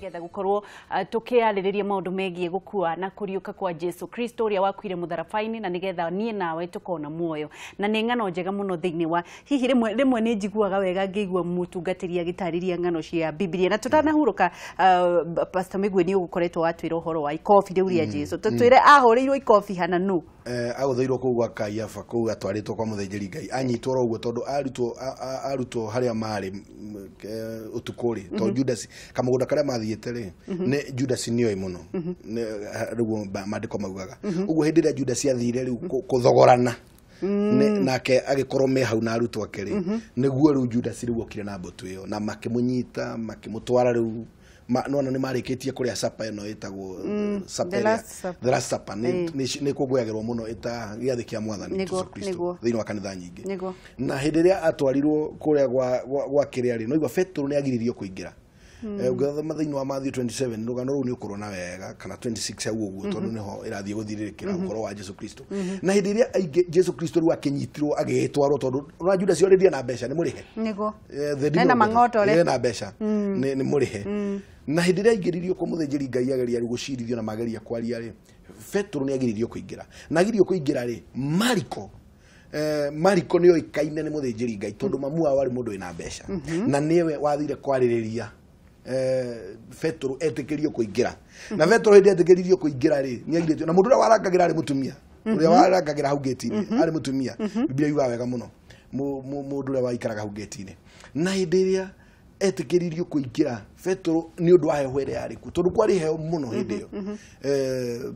nigetha gukorwo tukiaririria maundu megie gukua na kuriuka kwa Jesu Kristo uria wakuire mutharabaini na nigetha nie nawe tukona muoyo na ni ngano njega muno thiini wa hihi rimwe ni njiguaga wega ngigua mutungatiri agitariria ngano cia Biblia na tutanahuruka Pastor Migwe ni ugukoretwo watwira uhoro wa ikofi riu ria Jesu tutwire ahuriirwo ikofi hana nu aguthiirwo kugwa Kaiafa kuu atwaritwo kwa muthejeri Ngai anyitwo ro uguo tondu arutwo haria mari utukuri to Judas kamugunda karia mathiete ri ne Judas nioi muno riu mandiko maugaga uguo hindi ria Judas athire riu kuthogorana nake agikorwo me hau na arutwo akeri niguo riu Judas riu okire na mbotu iyo na makimunyita makimutwara riu nona ni marikitie kuria sapa eno itagwo sapa the last supper ni kuguyagirwo muno ita giathi kia mwathani Jesu Kristo thiini wa kanitha nyingi na hindi ria atwarirwo kuria gwa kiria ri no igwa Petro ni agiririo kuingira ugathoma thiini wa Matthew 27 rugano ru ni ukorwo na wega kana 26 au uguo tondu niho irathie guthiririkira ukoro wa Jesu Kristo na hindi ria Jesu Kristo ru akinyitirwo agitwarwo tondu na Judas already na besha ni murihe nigo na mangoto le na besha ni murihe na hindi ria ingiririo kwa muthejeri Ngai ageria gucirithio na mageria kwaria ri Petro ni agiririo kuingira na agirio kuingira ri Mariko ni oikaine ni muthejeri Ngai tondu mamu wao ari mundu ina besha na niwe wathire kwaririria Petro etikirio kuingira na Petro hindi etikirio kuingira ri ni agiritio na mundu ria warangagira ari mutumia uria warangagira hau gate-ini ari mutumia Biblia yuga wega muno mundu ria waikaraga hau gate-ini na hindi ria etikiririo kuingira Petro ni undu wa heho ria ariku tondu kwari heho muno hindi iyo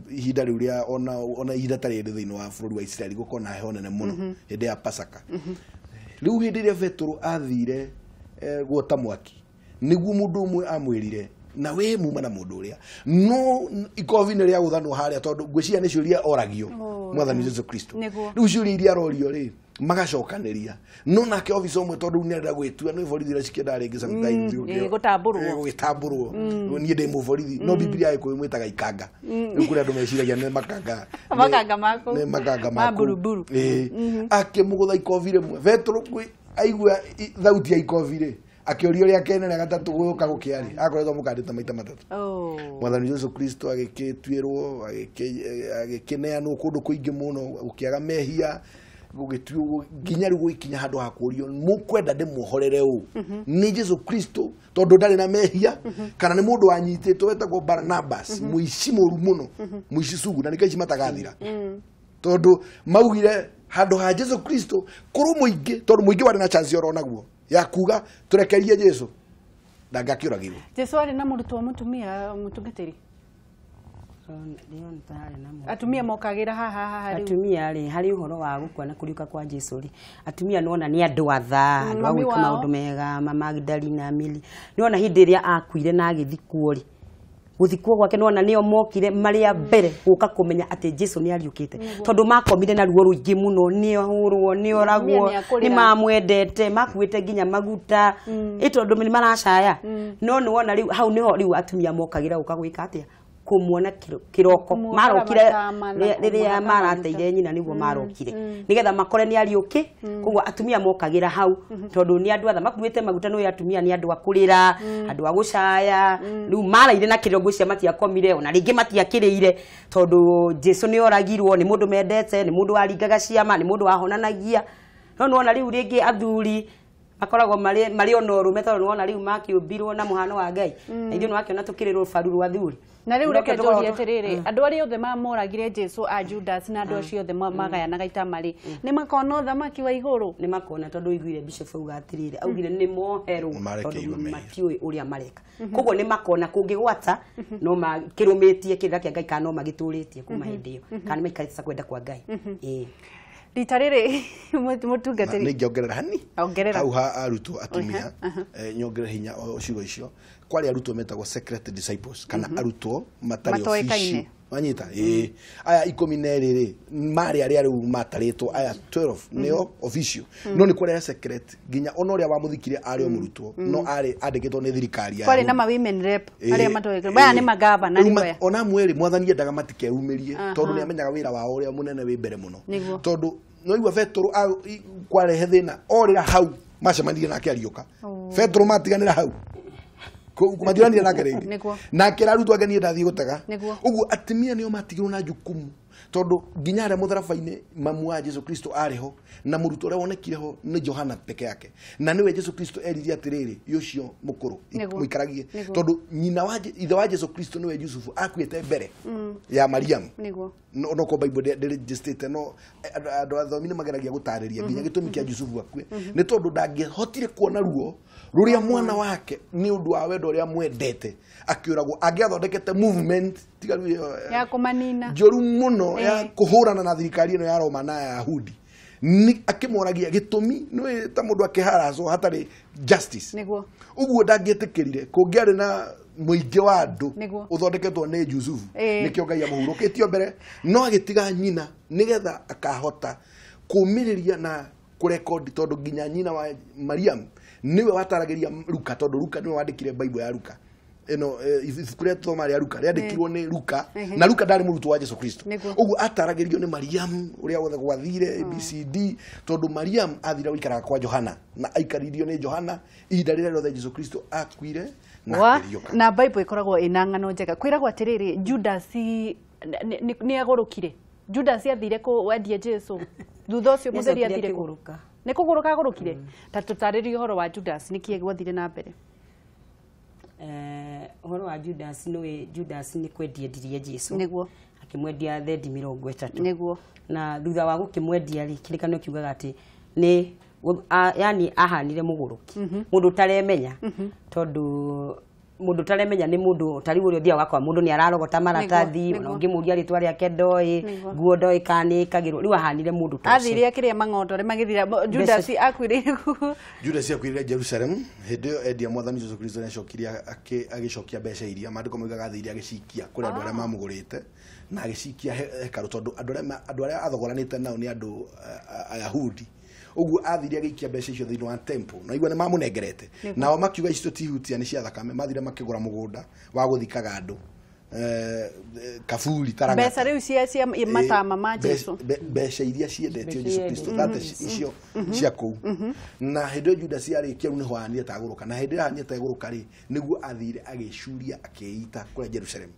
ihinda riu ria ona ihinda tari thiini wa bururi wa Israeli gukona heho nene muno hindi ya Pasaka riu hindi ria Petro athire guota mwaki niguo mundu umwe amwirire na we muma na mundu uria no ikovi ni ria guthanwo haria tondu ngwiciria ni ciuria oragio mwathani Jesu Kristo riu ciuria iria rorio ri magacokaniria no nake office omwe tondu ni arenda gwitua no borithi ria cikienda ringi sometimes gutamburwo ni ndi mu borithi no Biblia iko imwitaga ikanga kuri andu meciragia ni makanga maburuburu akimugutha ikovi rimwe Petro aigua thauti ya ikovi ri akiorio ria kene na gatatu guka gukiari akoretwo mukandita maita matatu mwathani Jesu Kristo agikitwirwo agikineanwo kundu kuingi muno ukiaga mehia gugitwo nginya riu ikinya handu hakurio mukwenda ndimuhorere u ni Jesu Kristo tondu ndari na mehia kana ni mundu wanyititwo wetagwo Barnabas muici muru muno muici sugu na nikaici matagathira tondu maugire handu ha Jesu Kristo kuru muingi tondu muingi wari na chance oro naguo ya kuga turekerie Jesu ndangakiragirwo Jesu ari na murutwo mutumia mutungatiri atumia mokagira haha atumia ari hari uhoro wa gukua na kuriuka kwa Jesu ri atumia nona ni andu atha andu agwika maundu mega Mama Magdalena Mili nona hindi ria akuire na agithikwo ri guthikwo gwake nona nio mokire maria mbere guka kumenya ati Jesu ni ariukite tondu makomire na ruo ruingi muno nio hurwo nio ragwo ni mamwendete makuite nginya maguta itondu ni maracaya no ni wona riu hau niho riu atumia mokagira guka gwika atia kumwona kiroko marokire riria marateire nyina niguo marokire nigetha makore ni ariuki koguo atumia mokagira hau tondu ni andu atha makuite maguta no atumia ni andu akurira andu agucaya riu maraire na kirongo cia matiakomire ona ringi matiakirire tondu Jesu ni oragirwo ni mundu mendete ni mundu aringaga ciama ni mundu wahonanagia no nona riu ringi athuri akoragwo mari onoru metoro nona riu makiumbirwo na muhano wa Ngai na ithuĩ nwakiona tukirirwo faru wa thuri na riu reke njorie atiriri andu ari othe mamoragire Jesu a Judas na andu acio othe magayanaga itamari ni makona thamaki wa iguru ni makona tondu iguire bishop auga atiriri augire ni moheru tondu matiui uria mareka koguo ni makona kungigwata no makirumitie kirira kia Ngai kana no magituritie kuma hindi iyo kana maikarita kwenda kwa Ngai Ritariri mutungatiri ni ngiongerera hani hau ha aruto atumia nyongerera hinya ucigo icio kwari aruto metagwo secret disciples kana aruto matari official wanyita aya 12 ri mari ari riu mataritwo aya 12 nio official no ni kwari secret ginya onoria wa muthikire ari omurutwo no ari andikitwo ni thirikari ya kwari na ma women rep ari matoike baya ni magava na niwe ona mweri mwathani endaga matikeumirie tondu ni amenyaga wira wao uria munene wi mbere muno tondu no igwa Petro kwarehe thina orira hau macemanirie nake ariuka Petro matiganira hau kumathirani na kerenge Niguo. na kiraruto agenie ndathi gutega Niguo. uguo atimia nio matigirwo na jukumu tondu nginya aria mutharabaini mamu wa Jesu Kristo ariho na muruto uria wonekire ho ni Johana peke yake na niwe Jesu Kristo eririe atiriri yucio mukuru muikaragie tondu nyina wa ithe wa Jesu Kristo niwe Yusufu akuite mbere ya Mariam Niguo. no ko Bible register no andu athomini mageragia gutariria nginya gitumi kia Yusufu akue ni tondu ndangihotire kuona ruo ruria mwana wake ni undu wa wendo uria mwendete akiuragwo angiathondekete movement tigaru Ya kumanina. Joru muno ya kuhurana na thirikari ino ya Roma na Yahudi ni akimoragia gitumi no ta mundu akiharazo hatari justice Niguo. uguo ndangietikirire kungiari na muingi wa andu Niguo. uthondeketwo ni Yusufu nikio Ngai amuhurukitio mbere no agitiga nyina nigetha akahota kumiriria na kurekodi tondu nginya nyina wa Mariam niwe wataragiria Luka tondu Luka niwe wandikire Bible ya Luka eno ibuku ria thoma ria Luka riandikirwo ni Luka na Luka ndari muruto wa Jesu Kristo uguo ataragirio ni Mariam uria wothe gwathire ABCD tondu Mariam athira wikara kwa Johana na aikaririo ni Johana ihinda rire rothe Jesu Kristo akuire na Bible ikoragwo ina ng'ano njega kwiragwo atiriri Judas ni agurukire Judas athire ku wendia Jesu thutha ucio mutheri athire kuruka ni kuguruka agurukire ta tutaririo horo wa Judas nikie gwathire na mbere horo wa Judas nowe Judas ni kwendia ndirie Jesu niguo akimwendia thendi 30 niguo na thutha wa gukimwendia ri kirikano kiugaga ati ni yani ahanire muguruki mundu taremenya tondu mundu taremenya ni mundu tariwo ri thia wakwa mundu ni ararogota maratathi ona ngimuria ritwa ria kendoi nguo ndoi kanikagirwo riu ahanire mundu tocio athire akiria mangondo ri magithira Judas akwire Judas akwire Jerusalem hede endia mwathani Jesu Kristo ni acokiria agicokia mbeca iria mandiko moigaga athire agicikia kuri andu aria mamugurite na agicikia hekaru tondu andu aria athogoranite nao ni andu Ayahudi uguo athire agikia mbeca icio thiini wa temple na igua ni mamunengerete nao makiuga icio tihutia ni cia thakame mathire makigura mugunda wa guthikaga andu kafuri taranga mbeca riu cia matama ma Jesu mbeca iria ciendetio Jesu Kristo thate icio cia kou na hendo Judas arikia ni hwani taguruka na hendo hanya taguruka ri niguo athire agicuria akeita kuri Jerusalem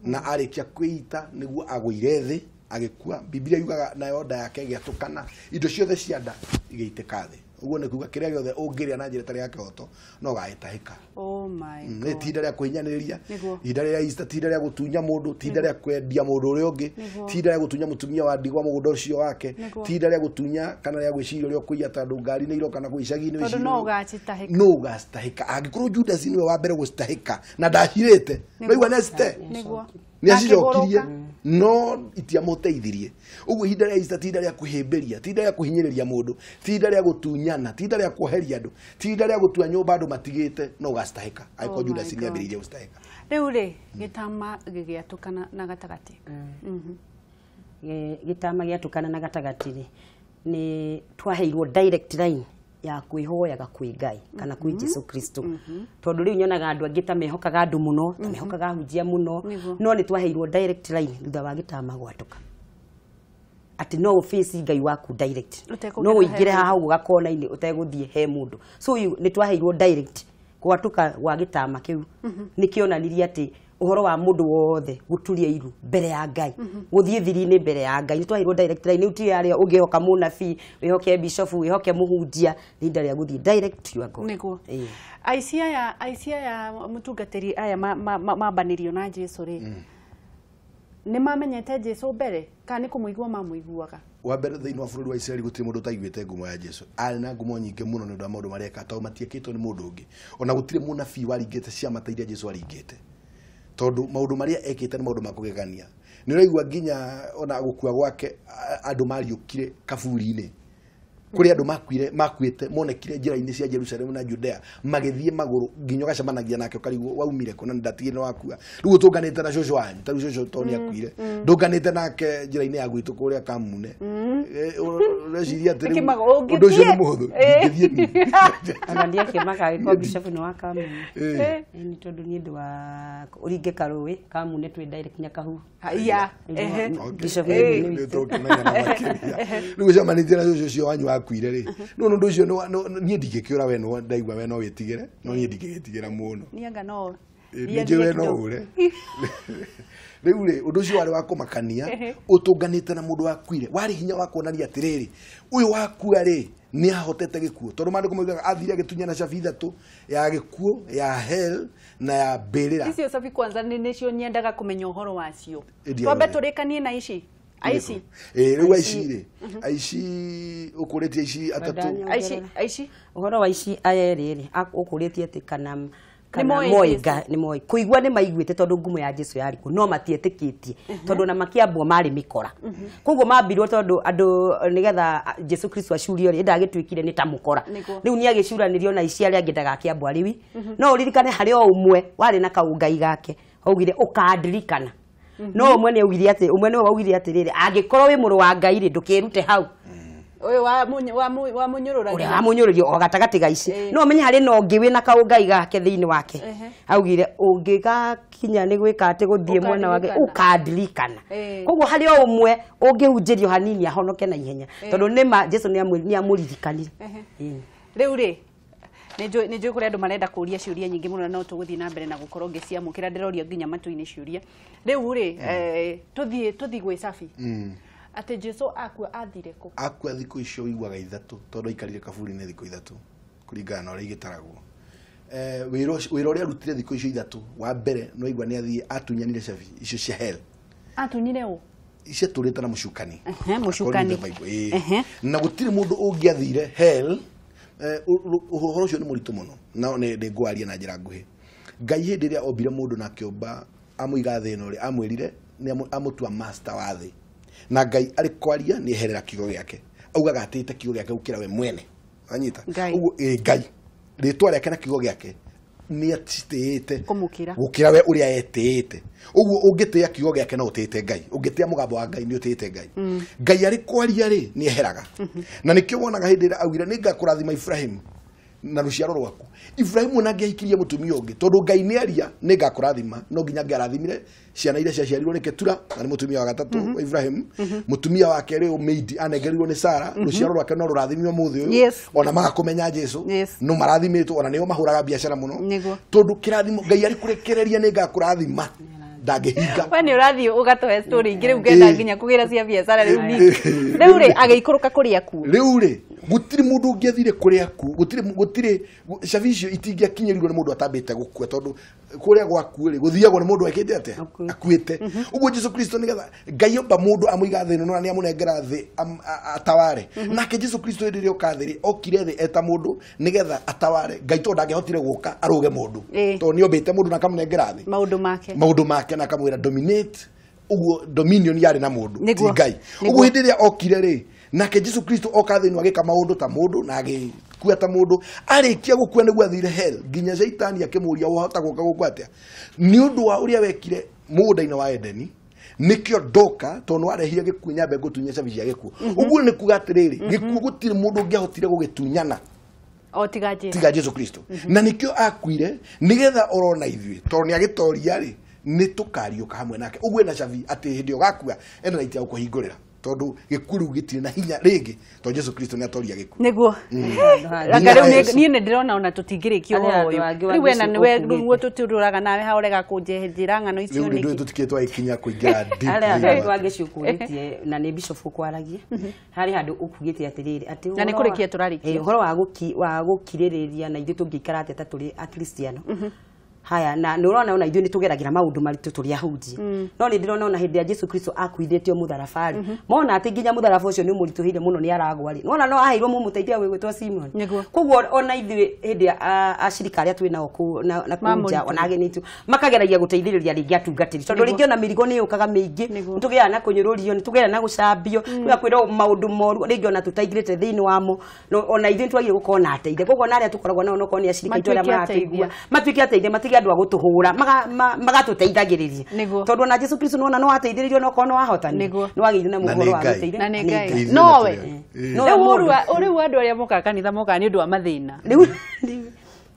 na arikia kweita niguo agwire thi agikua Biblia yugaga nayo nda yake giatukana indo ciothe cia nda igeiteka thi uguo ni kuga kiria giothe ungiria na njira tari yake hoto no gaitahika oh my god ni tinda ria kuhinyaniria tinda ria Easter tinda ria gutunya mundu tinda ria kwendia mundu uria ungi tinda ria gutunya mutumia wa ndigwa mugunda ucio wake tinda ria gutunya kana ria gwiciria uria kuiya tandu ngari ni iroka na kuicagi-ini tondu no ugacitahika no ugacitahika angikuru Judas niwe wa mbere gucitahika na ndahirite noigwa neste niguo ni acicokirie no itiamuteithirie uguo ihinda ria Easter tinda ria kuhimberia tinda ria kuhinyiriria mundu tinda ria gutunyana tinda ria kuheria andu tinda ria gutua nyumba andu matigite no ugacitahika aiko Judas ni ambiririe gucitahika riu ri gitama gigiatukana na gatagati gitama giatukana na gatagati ri ni twaheirwo direct line ya kwihoyaga kwi Ngai kana kwi Jesu Kristo tondu riu nyonaga andu angita mehokaga andu muno mehokaga hunjia muno no ni twaheirwo direct line thutha wa gitama gwatuka ati no face Ngai waku direct no uingire haha ugakona ini uteguthie he mundu so ni twaheirwo direct gwatuka wa gitama kiu nikionanirie ati uhoro wa mundu wothe guturia iru mbere ya Ngai guthie thiri-ini mbere ya Ngai twahirwo direct line uti aria ungihoka munabii wihoke bishop wihoke muhunjia linda ria guthie direct to God niguo aisia ya mutungatiri aya mabanirio na Jesu ri ni mamenyete Jesu mbere kana ni kumuigua mamuiguaga wa mbere thiini wa bururi wa Israeli gutiri mundu taiguite ngumo ya Jesu ari na ngumo nyingi muno ni ndu maundu maria katao matiekitwo ni mundu ungi ona gutiri munabii waringite ciama ta iria Jesu aringite tondu maundu maria ekite ni maundu makugegania ni raigua nginya ona gukua gwake andu mariukire kaburi-ini kuri andu makuite monekire njira-ini cia Jerusalem na Judea magithie maguru nginyo gacemanagia nake ukarigwo waumire kuna ndatigire wakua riu tunganite na shosho wanyu taru shosho toni akuire ndunganite nake njira-ini ya gwitu kuria kamune reciria tiri undu ucio ni muhuthu ngithie ni ana ndia kimaka giko bishop ni wa kamune ni tondu ni ndu wa uringe karuwi kamune twi direct nyakahu ya bishop ni tukimenya na makiria riu cemanite na shosho wanyu akuire ri no ndu ucio nie ndingikiura we no ndaigua we no witigire no nie ndingigitigera muno nianga no niwe no ure riu ri undu ucio wari wa kumakania utunganite na mundu wakuire wari hinya wa kuonania atiriri uyu wakua ri ni ahotete gikuo tondu mandu kumoigaga athire agitunya na cabi ithatu ya gikuo ya hell na ya mbirira icio cabi kwanza nicio nyendaga kumenya uhoro wacio twambe turikanie na ici aici riu aici ukuritie aici atatu aici uhoro wa aici ayeriri ukuritie ati kana moiga ni moi kuigwa ni maiguite tondu ngumo ya Jesu yari ku no matietikitie tondu na makiambwo mari mikora koguo mambirwo tondu andu nigetha Jesu Kristo acurio ri ndagitwikire ni ta mukora riu ni agicuranirio na ici ari angedaga kiambwo riwi no uririkane hari o umwe wari na kaungai gake augire ukadirikana no umwe ni augire ati umwe ni augire ati riri angikorwo wi muru wa Ngai ri ndukirute hau oyo wa munyurura uri amunyururio o gatagati ga ici no menye hari no ngi wina kaungai gake thiini wake augire ungigakinya ni gwika ati guthie mwena wake ukadirikana koguo hari o umwe ungihunjirio hanini ahonoke na ihenya tondu nima Jesu ni amuririkanire riu ri ni njui kuri andu marenda kuria ciuria nyingi muno no tuguthii na mbere na gukorwo ngiciamukira ndiroria nginya matu-ini ciuria riu ri tuthii gwi cabi ate Jesu akua athire ku akua thiko icio wiguaga ithatu tondu aikarire kaburi-ini thiko ithatu kuringana na uria igitaragwo wira uria arutire thiko icio ithatu wa mbere no igua ni athie atunyanire cabi icio cia hell atunyire u icio turite na mucukani mucukani na gutire mundu ungiathire hell uhoro ucio ni muritu muno na ni ngwaria na njira nguhi Ngai hindi ria ombire mundu na kiomba amuiga thino ri amwirire ni amutua master wa thi na Ngai ari kwaria ni eherera kiugo giake augaga atite kiugo giake gukira we mwene anyita uguo Ngai ritwa riake na kiugo giake ni atitite kumukira gukira we uria etite uguo ungitia kiugo giake na utite Ngai ungitia mugambo wa Ngai ni utite Ngai Ngai ari kwaria ri ni eheraga na nikio wonaga hindi ira augire ni ngakurathima Ibrahim na ruciaro rwaku Ibrahim na ngiahikirie mutumia ungi tondu Ngai ni aria ni ngakurathima no nginya ngarathimire ciana iria ciaciarirwo ni Ketura na ni mutumia wa gatatu wa Ibrahim mutumia wake ri Umeidi anengerirwo ni Sara ruciaro rwake no rurathimio muthi uyu ona magakumenya Jesu no marathimitwo ona nio mahuraga biacara muno tondu kirathimo Ngai ari kurekereria ni ngakurathima ndagehinga wani urathi ugatoe story ngire ugenda nginya kugira cia biacara riu ri ageikuruka kuria ku riu ri gutiri mundu ungiathire kuria ku gutire cabi icio itingiakinyirirwo ni mundu atambite gukua tondu kuria gwaku ri guthiagwo ni mundu wekite ate akuite uguo Jesu Kristo nigetha Ngai omba mundu amuiga thino no ni amunengera thi ataware nake Jesu Kristo ndirio kathiri okire thi eta mundu nigetha ataware Ngai tondu angehotire guka aruge mundu tondu ni ombite mundu na kamunengera thi maundu make na kamwira dominate uguo dominion yari na mundu ti Ngai uguo hindi ria okire ri nake Jesu Kristo okathini agika maundu ta mundu na agikua ta mundu arikia gukua niguo athire hell nginya Saitani akimuria uhota guka gukua atia ni undu wa uria wekire mugunda-ini wa Edeni nikio ndoka tondu arehire gikuo nyambe gutunya cabi cia gikuo uguo ni kuga atiriri gikuo gutire mundu ngihotire gugitunyana o tiga Jesu Kristo na nikio akuire nigetha orona ithui tondu ni agitoria ri ni tukariuka hamwe nake uguo na cabi ati hindi ogakua ena itia gukuhingurira tondu gikuru gitire na hinya ringi to Jesu Kristo ni atoria gikuo niguo rangariu ni ndirona ona tutingirikio hoyo riu ena niwe ruo tutururaga nawe haurega kunjehera ngano icio niki ndio tutiketwa ikinya kuingira deep ale twangicukuritie na ni bishop kwaragia hari handu ukugite atiriri ati na ni kurikia turarikia horo wa gukiririria na ithu tungikara ate ta turi akristiano haya na nurona ona ithu ni tugeragira maundu maritu turi ahunjia no ni ndirona ona hindi ya Jesu Kristo akuithitio mutharabari mona ati nginya mutharaba ucio ni murituhire muno ni aragwari nona no aheirwo mumuteithia gwitwa Simon koguo ona ithu hindi acirika aria twina oku na kunja ona agenitu makageragia guteithiriria ringi atungatiri tondu ringi ona mirigo ni ukaga mingi nitugiana na kunyorurio nitugiana na gucambio tugakwira maundu moru ringi ona tutaigirite thiini wamo ona ithu twagie gukona ateithia koguo na aria tukoragwo nao no koni acirika itwa aria marateithia matuike ateithia andu agutuhura magatuteithagiriria tondu na Jesu Kristo nona no ateithiririo no kono ahotani no agire na muhoro wa guteithia na Ngai nowe no uri andu aria moka kanitha moka ni ndu wa mathina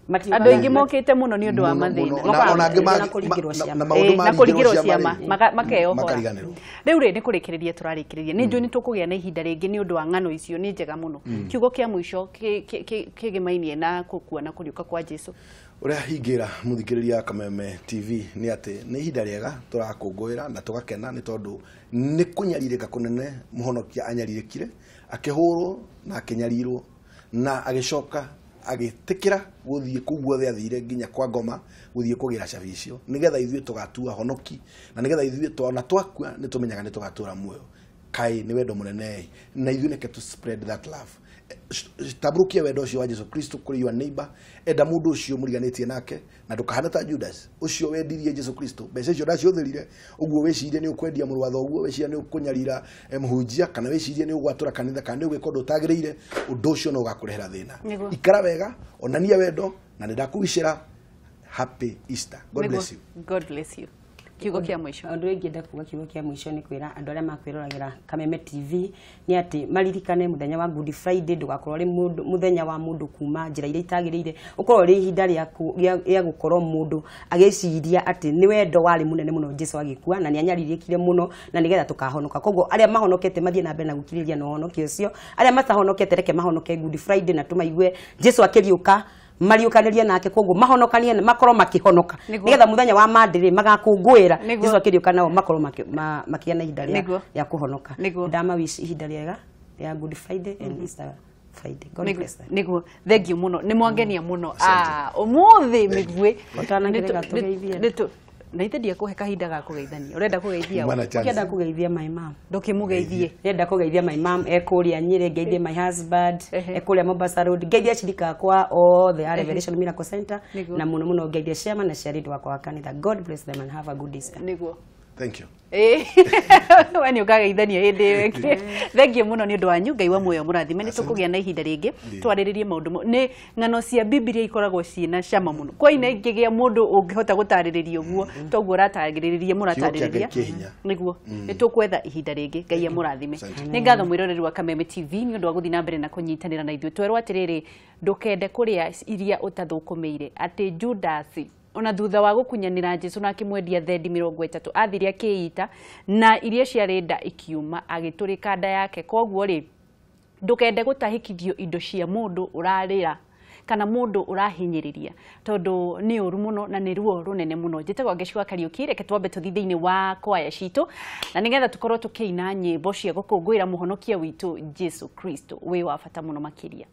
Andũ aingĩ mokĩte mũno nĩ ũndũ wa mathĩna. Na kũrigĩrwo ciama makeohora. Rĩu rĩ nĩ kũrĩkĩrĩria tũrarĩkĩrĩria. Nĩ njũĩ nĩ tũkũgĩa na ihinda rĩngĩ nĩ ũndũ wa ng'ano icio nĩ njega mũno. Kiugo kĩa mũico kĩgĩmainie na gũkua na kũriũka kwa Jesũ. Ũrĩa hingĩra mũthikĩrĩria Kameme TV nĩ atĩ nĩ ihinda rĩega tũrakũngũĩra na tũgakena nĩ tondũ nĩ kũnyarirĩka kũnene mũhonokia anyarirĩkire akĩhũrwo na akĩnyarirwo na agĩcoka agĩtĩkĩra gũthiĩ kũu guothe athire nginya kwa Ngoma gũthiĩ kũgĩra cabi icio nĩgetha ithuĩ tũgatua honoki na nĩgetha ithuĩ twana twakua nĩ tũmenyaga nĩ tũgatura muoyo kai nĩ wendo mũnene na ithuĩ nĩke to spread that love taburukia wendo ũcio wa Jesũ Kristo kũrĩ your neighbor enda mũndũ ũcio mũriganĩtie nake na ndũkahana ta Judas ũcio wendirie Jesũ Kristo mbeca icio ndaciothĩrire ũguo wĩcirie nĩ ũkwendia mũrũ wa thoguo wĩcirie nĩ ũkũnyarira mũhunjia kana wĩcirie nĩ ũgwatũra kanitha kana nĩ ũgwĩka ũndũ ũtagĩrĩire ũndũ ũcio no ũgakũrehera thĩna ikara wega onania wendo na nĩndakũwicĩra happy Easter. God bless you. God bless you. Kiugo kĩa mũico. Andũ aingĩ ndakuga kiugo kĩa mũico nĩ kwĩra andũ arĩa makwĩroragĩra Kameme TV nĩ atĩ maririkane mũthenya wa Good Friday ndũgakorwo rĩ mũthenya wa mũndũ kuma njĩra iria itagĩrĩire ũkorwo rĩ ihinda rĩa gũkorwo mũndũ agĩciria atĩ nĩ wendo warĩ mũnene mũno Jesũ agĩkua na nĩ anyarirĩkire mũno na nĩgetha tũkahonoka. Koguo arĩa mahonokete mathiĩ na mbere na gũkirĩria na ũhonokio ũcio arĩa matahonokete reke mahonoke Good Friday na tũmaigue Jesũ akĩriũka mariũkanĩria nake koguo mahonokanie makorwo makihonoka nigetha muthenya wa mandĩrĩ magakũngũĩra Jesũ akĩriũka nao makorwo makĩgĩa na ihinda rĩa kũhonoka. Ndamawish ihinda rĩega ya Good Friday and Easter Friday. God bless them. Niguo thank you muno nĩ mwangenia muno ũmũthĩ mĩgwĩ na ithendia kũhe kahinda ga kũgeithania urenda kũgeithia ũkĩenda kũgeithia my mom ndũkĩmũgeithie ndenda kũgeithia my mom ekũrĩa Nyĩrĩ ngeithie my husband ekũrĩa Mombasa Road ngeithia shirika kwa othe a Revelation Miracle Center na muno muno ngeithia Shema na Sharidi wakwa wa kanitha. God bless them and have a good Easter. Niguo thank you wani ukageithania hindi weke thank you muno ni undu wanyu Ngai wa muoyo murathime ni tukugĩa na ihinda rĩngĩ twarĩrĩrie maũndũ ni ng'ano cia Biblia ikoragwo ciina cama muno kwa ina ingĩgĩa mũndũ ũngĩhota gũtarĩrĩria ũguo toguo ũratarĩrĩria mũratarĩrĩria niguo ni tukwetha ihinda rĩngĩ Ngai amũrathime. Nĩ ngatho mwĩroreri wa Kameme TV ni undu wa gũthii na mbere na kũnyitanĩra na ithuĩ twerwo atĩrĩrĩ ndũkende kũrĩa iria ũtathũkũmĩire atĩ Judas ona thutha wa gũkunyanĩra Jesũ na akĩmwendia thendi 30 athiria kĩita na iria ciarenda ikiuma agĩtũrĩka nda yake. Koguo rĩ ndũkende gũtahĩkithio indo cia mũndũ ũrarĩra kana mũndũ ũrahinyĩrĩria tondũ nĩ ũru mũno na nĩ ruo rũnene mũno. Njĩtagwo Ngĩcua Kariũki reke twambe tũthi thĩinĩ wa kwaya citũ na nĩgetha tũkorwo tũkĩina nyĩmbo cia gũkũngũĩra mũhonokia witũ Jesũ Kristo wĩ wa bata mũno makĩria.